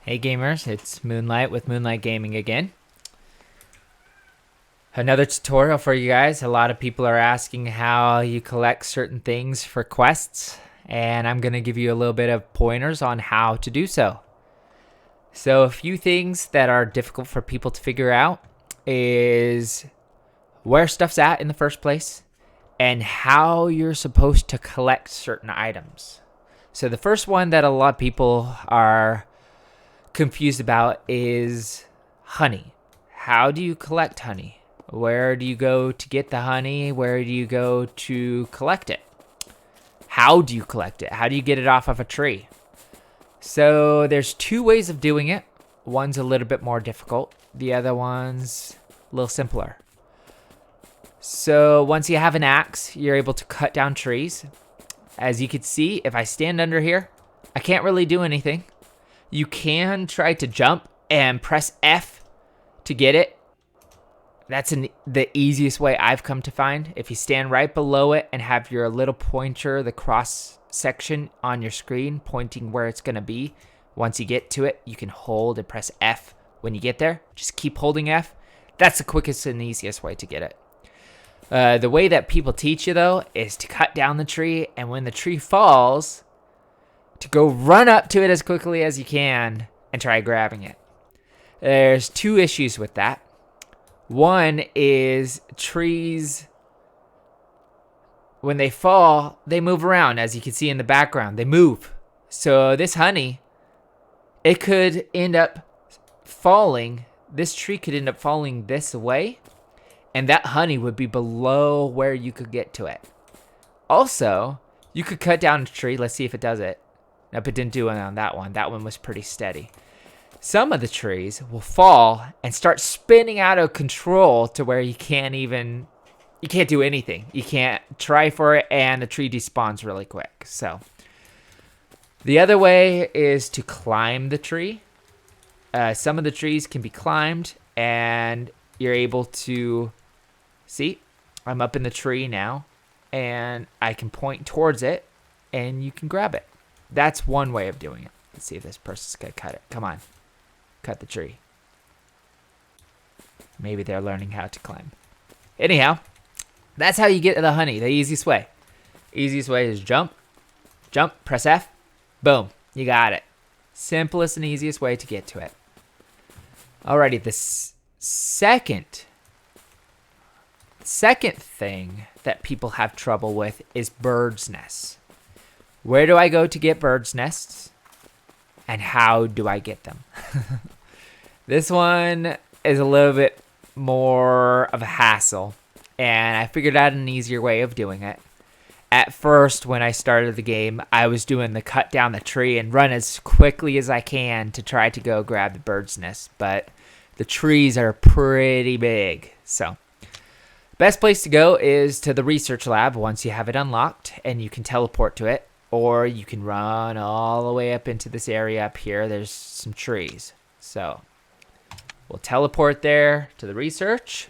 Hey gamers, it's Moonlight with Moonlight Gaming again. Another tutorial for you guys. A lot of people are asking how you collect certain things for quests, and I'm going to give you a little bit of pointers on how to do so. So a few things that are difficult for people to figure out is where stuff's at in the first place and how you're supposed to collect certain items. So the first one that a lot of people are confused about is honey. How do you collect honey? Where do you go to get the honey? Where do you go to collect it? How do you collect it? How do you get it off of a tree? So there's two ways of doing it. One's a little bit more difficult. The other one's a little simpler. So once you have an axe, you're able to cut down trees. As you can see, if I stand under here, I can't really do anything. You can try to jump and press F to get it. That's the easiest way I've come to find. If you stand right below it and have your little pointer, the cross section on your screen pointing where it's going to be, once you get to it, you can hold and press F when you get there. Just keep holding F. That's the quickest and easiest way to get it. The way that people teach you, though, is to cut down the tree, and when the tree falls, to go run up to it as quickly as you can and try grabbing it. There's two issues with that. One is trees, when they fall, they move around. As you can see in the background, they move. So this honey, it could end up falling. This tree could end up falling this way, and that honey would be below where you could get to it. Also, you could cut down a tree. Let's see if it does it. Nope, it didn't do it on that one. That one was pretty steady. Some of the trees will fall and start spinning out of control to where you can't do anything. You can't try for it, and the tree despawns really quick. So the other way is to climb the tree. Some of the trees can be climbed, and you're able to see. I'm up in the tree now, and I can point towards it, and you can grab it. That's one way of doing it. Let's see if this person's gonna cut it. Come on. Cut the tree. Maybe they're learning how to climb. Anyhow, that's how you get the honey, the easiest way. Easiest way is jump, press F, boom, you got it. Simplest and easiest way to get to it. Alrighty, the second thing that people have trouble with is birds' nests. Where do I go to get birds' nests? And how do I get them? This one is a little bit more of a hassle, and I figured out an easier way of doing it. At first, when I started the game, I was doing the cut down the tree and run as quickly as I can to try to go grab the bird's nest, but the trees are pretty big. So best place to go is to the research lab once you have it unlocked, and you can teleport to it. Or you can run all the way up into this area up here. There's some trees. So we'll teleport there to the research.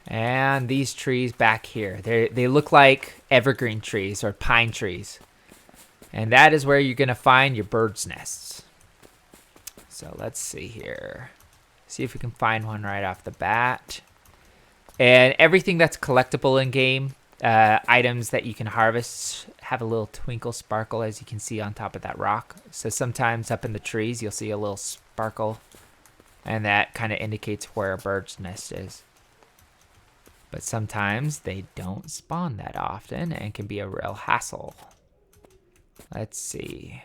And these trees back here. They look like evergreen trees or pine trees. And that is where you're going to find your bird's nests. So let's see here. See if we can find one right off the bat. And everything that's collectible in game, items that you can harvest have a little twinkle sparkle, as you can see on top of that rock. So sometimes up in the trees you'll see a little sparkle, and that kind of indicates where a bird's nest is. But sometimes they don't spawn that often and can be a real hassle. Let's see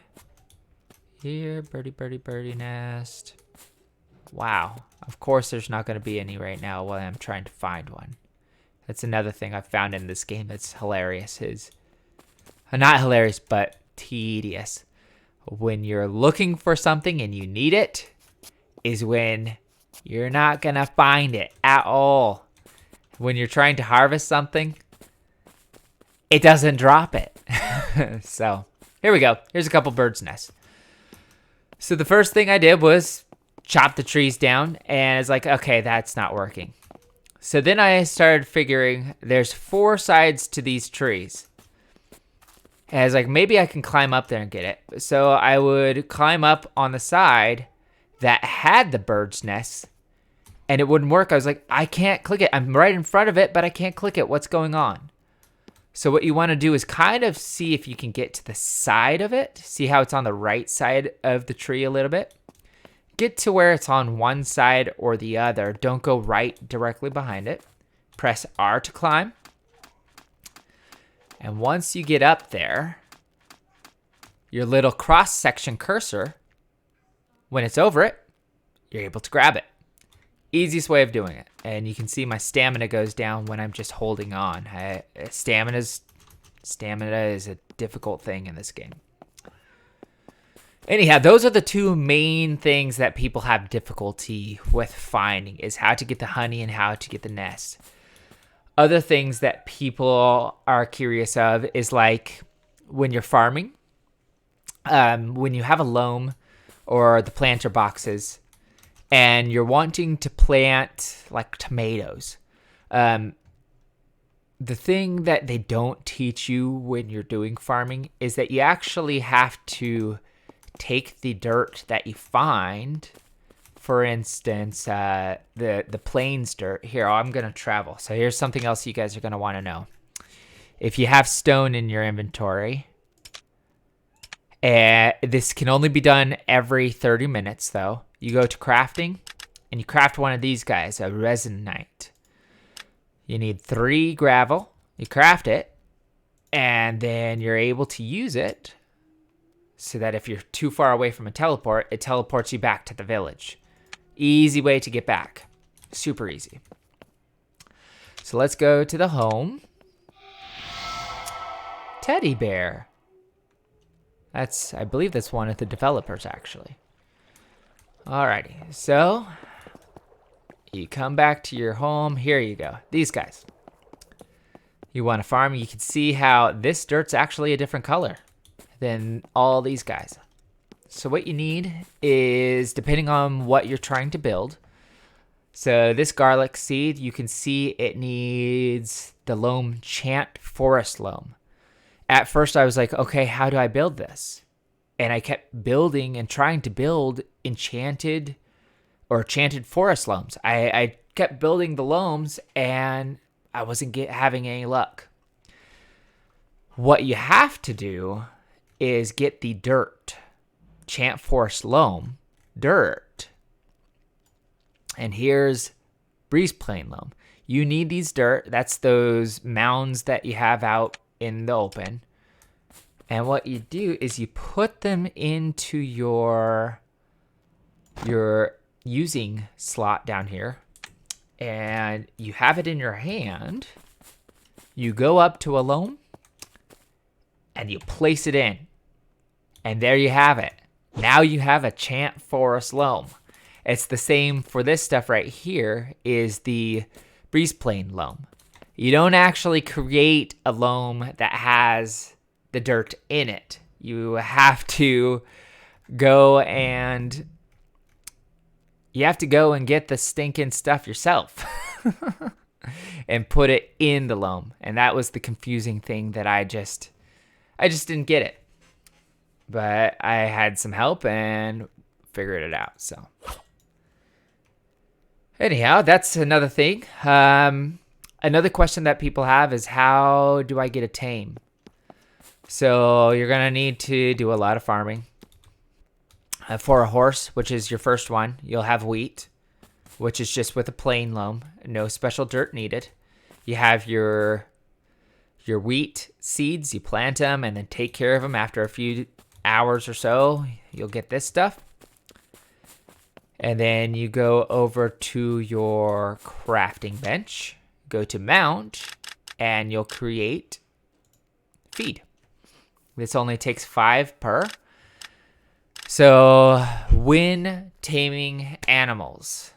here. Birdie nest. Wow, of course there's not going to be any right now while I'm trying to find one. That's another thing I've found in this game that's hilarious is, not hilarious, but tedious. When you're looking for something and you need it, is when you're not going to find it at all. When you're trying to harvest something, it doesn't drop it. So, here we go. Here's a couple bird's nests. So the first thing I did was chop the trees down, and it's like, okay, that's not working. So then I started figuring there's 4 sides to these trees. And I was like, maybe I can climb up there and get it. So I would climb up on the side that had the bird's nest, and it wouldn't work. I was like, I can't click it. I'm right in front of it, but I can't click it. What's going on? So what you want to do is kind of see if you can get to the side of it. See how it's on the right side of the tree a little bit. Get to where it's on one side or the other. Don't go right directly behind it. Press R to climb. And once you get up there, your little cross-section cursor, when it's over it, you're able to grab it. Easiest way of doing it. And you can see my stamina goes down when I'm just holding on. Stamina is a difficult thing in this game. Anyhow, those are the two main things that people have difficulty with finding, is how to get the honey and how to get the nest. Other things that people are curious of is like when you're farming, when you have a loam or the planter boxes, and you're wanting to plant like tomatoes. The thing that they don't teach you when you're doing farming is that you actually have to take the dirt that you find. For instance, the plains dirt. Here, I'm going to travel. So here's something else you guys are going to want to know. If you have stone in your inventory, this can only be done every 30 minutes, though. You go to crafting, and you craft one of these guys, a resinite. You need 3 gravel. You craft it, and then you're able to use it so that if you're too far away from a teleport, it teleports you back to the village. Easy way to get back. Super easy. So let's go to the home. Teddy bear. I believe that's one of the developers, actually. Alrighty, so you come back to your home. Here you go. These guys. You want to farm. You can see how this dirt's actually a different color than all these guys. So what you need is, depending on what you're trying to build. So this garlic seed, you can see it needs the loam chant forest loam. At first I was like, okay, how do I build this? And I kept building and trying to build enchanted forest loams. I kept building the loams and I wasn't having any luck. What you have to do is get the dirt. Chant forest loam. Dirt. And here's breeze plain loam. You need these dirt. That's those mounds that you have out in the open. And what you do is you put them into your using slot down here, and you have it in your hand. You go up to a loam and you place it in, and there you have it. Now you have a chant forest loam. It's the same for this stuff right here, is the breeze plain loam. You don't actually create a loam that has the dirt in it. You have to go and get the stinking stuff yourself and put it in the loam. And that was the confusing thing that I just didn't get it. But I had some help and figured it out. So anyhow, that's another thing. Another question that people have is, how do I get a tame? So you're going to need to do a lot of farming. For a horse, which is your first one, you'll have wheat, which is just with a plain loam. No special dirt needed. You have your wheat seeds. You plant them and then take care of them. After a few hours or so, you'll get this stuff. And then you go over to your crafting bench. Go to mount, and you'll create feed. This only takes 5 per. So when taming animals,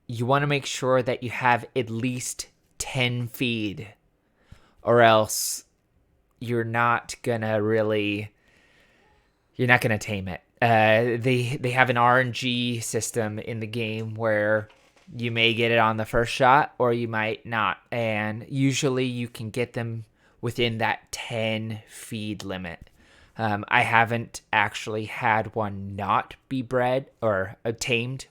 you want to make sure that you have at least 10 feed, or else you're not gonna tame it. They have an RNG system in the game where you may get it on the first shot or you might not, and usually you can get them within that 10 feed limit. I haven't actually had one not be bred or tamed.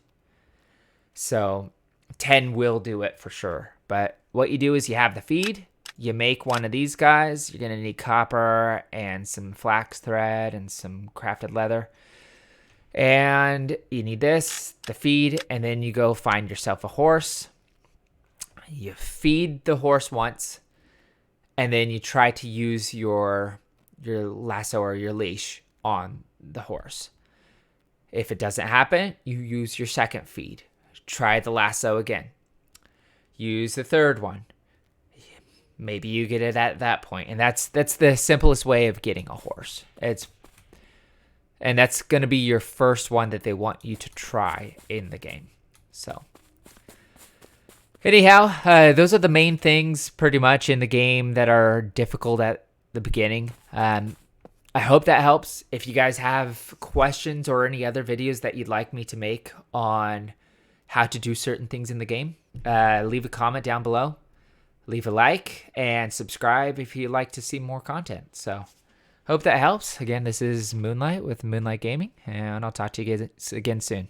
So 10 will do it for sure. But what you do is you have the feed, you make one of these guys. You're going to need copper and some flax thread and some crafted leather. And you need this, the feed, and then you go find yourself a horse. You feed the horse once, and then you try to use your lasso or your leash on the horse. If it doesn't happen, you use your second feed. Try the lasso again. Use the third one. Maybe you get it at that point. And that's the simplest way of getting a horse. And that's going to be your first one that they want you to try in the game. So anyhow, those are the main things pretty much in the game that are difficult at the beginning. I hope that helps. If you guys have questions or any other videos that you'd like me to make on how to do certain things in the game, leave a comment down below. Leave a like and subscribe if you'd like to see more content. So hope that helps. Again, this is Moonlight with Moonlight Gaming, and I'll talk to you guys again soon.